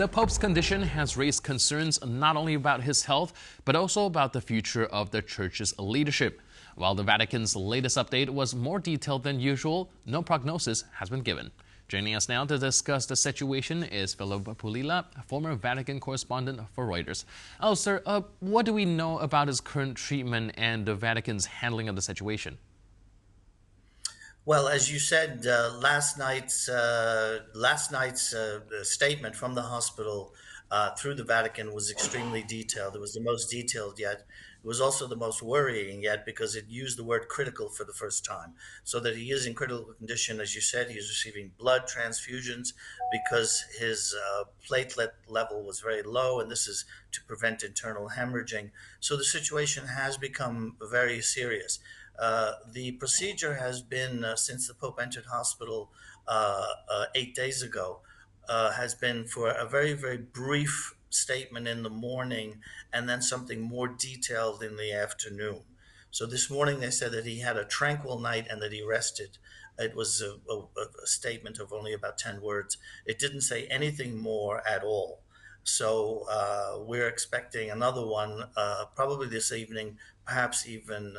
The Pope's condition has raised concerns not only about his health, but also about the future of the Church's leadership. While the Vatican's latest update was more detailed than usual, no prognosis has been given. Joining us now to discuss the situation is Philip Pullella, former Vatican correspondent for Reuters. Oh, sir, what do we know about his current treatment and the Vatican's handling of the situation? Well, as you said, last night's statement from the hospital through the Vatican was extremely detailed. It was the most detailed yet. It was also the most worrying yet because it used the word critical for the first time. So that he is in critical condition, as you said, he is receiving blood transfusions because his platelet level was very low, and this is to prevent internal hemorrhaging. So the situation has become very serious. The procedure has been, since the Pope entered hospital 8 days ago, has been for a very, very brief statement in the morning and then something more detailed in the afternoon. So this morning they said that he had a tranquil night and that he rested. It was a statement of only about 10 words. It didn't say anything more at all. So we're expecting another one probably this evening, perhaps even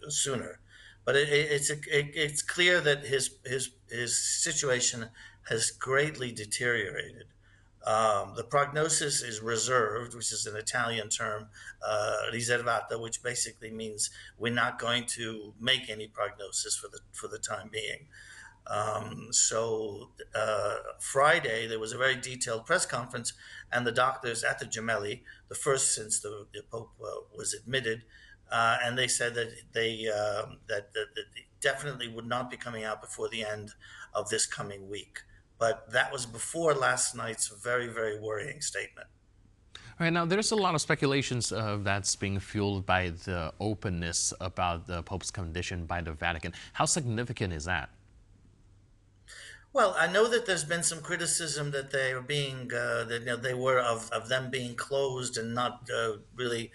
sooner. But it's clear that his situation has greatly deteriorated. The prognosis is reserved, which is an Italian term, riservata, which basically means we're not going to make any prognosis for the time being. Friday, there was a very detailed press conference, and the doctors at the Gemelli, the first since the Pope was admitted, and they said that that definitely would not be coming out before the end of this coming week. But that was before last night's very, very worrying statement. All right, now there's a lot of speculations that's being fueled by the openness about the Pope's condition by the Vatican. How significant is that? Well, I know that there's been some criticism that they are being that they were of them being closed and not really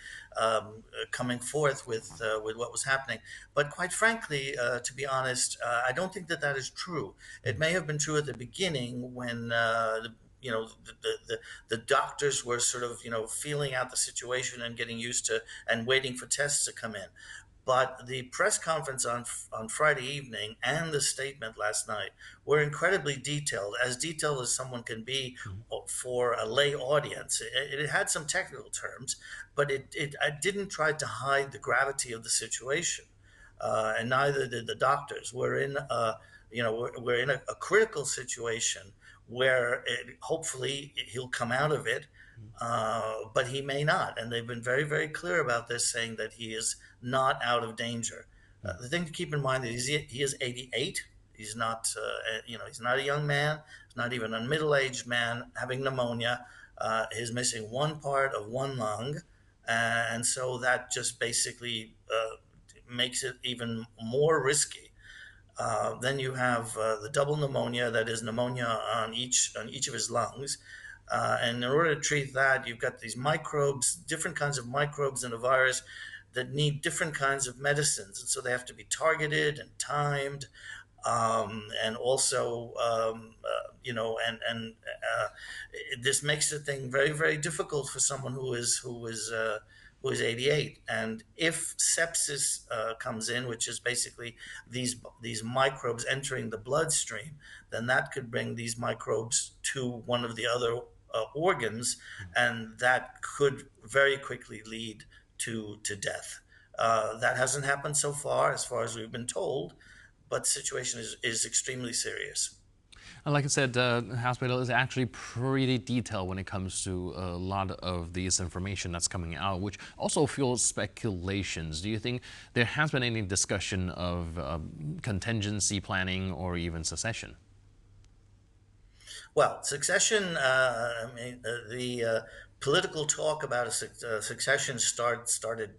coming forth with what was happening. But quite frankly, to be honest, I don't think that that is true. It may have been true at the beginning when the doctors were sort of feeling out the situation and getting used to and waiting for tests to come in. But the press conference on Friday evening and the statement last night were incredibly detailed, as detailed as someone can be for a lay audience. It had some technical terms, but it didn't try to hide the gravity of the situation, and neither did the doctors. We're in a critical situation where hopefully he'll come out of it, but he may not. And they've been very, very clear about this, saying that he is not out of danger. The thing to keep in mind is he is 88. He's not, he's not a young man. He's not even a middle-aged man having pneumonia. He's missing one part of one lung, and so that just basically makes it even more risky. Then you have the double pneumonia, that is pneumonia on each of his lungs. And in order to treat that, you've got these microbes, different kinds of microbes in a virus that need different kinds of medicines. And so they have to be targeted and timed. And also, this makes the thing very, very difficult for someone who is 88. And if sepsis comes in, which is basically these microbes entering the bloodstream, then that could bring these microbes to one of the other organs, and that could very quickly lead to death. That hasn't happened so far as we've been told, but the situation is extremely serious. Like I said, the hospital is actually pretty detailed when it comes to a lot of this information that's coming out, which also fuels speculations. Do you think there has been any discussion of contingency planning or even secession? Well, succession, the political talk about a succession started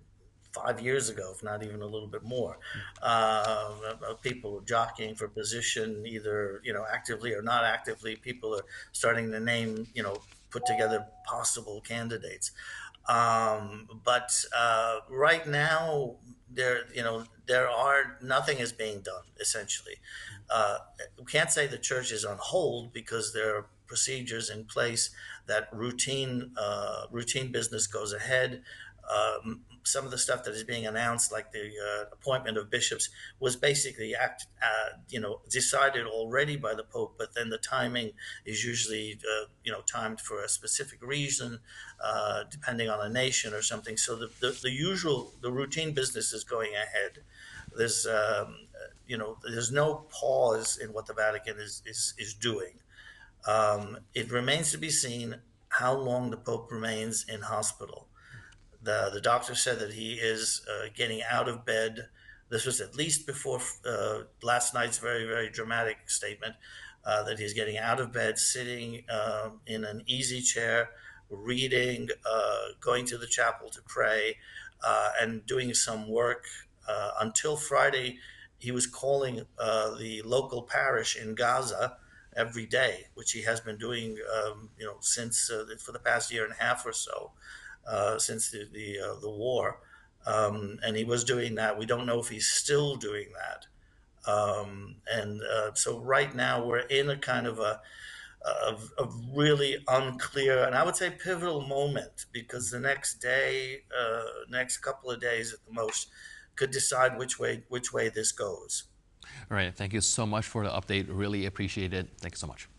5 years ago, if not even a little bit more. People jockeying for position, either actively or not actively. People are starting to name, put together possible candidates. But right now, nothing is being done. Essentially, we can't say the church is on hold because there are procedures in place, that routine business goes ahead. Some of the stuff that is being announced, like the appointment of bishops, was basically decided already by the Pope, but then the timing is usually timed for a specific reason, depending on a nation or something. So the routine business is going ahead. There's there's no pause in what the Vatican is doing. It remains to be seen how long the Pope remains in hospital. The doctor said that he is getting out of bed. This was at least before last night's very, very dramatic statement, that he's getting out of bed, sitting in an easy chair, reading, going to the chapel to pray, and doing some work. Until Friday, he was calling the local parish in Gaza every day, which he has been doing, since for the past year and a half or so, since the war, and he was doing that. We don't know if he's still doing that, so right now we're in a kind of a really unclear, and I would say pivotal moment, because the next day, next couple of days at the most, could decide which way this goes. All right. Thank you so much for the update. Really appreciate it. Thank you so much.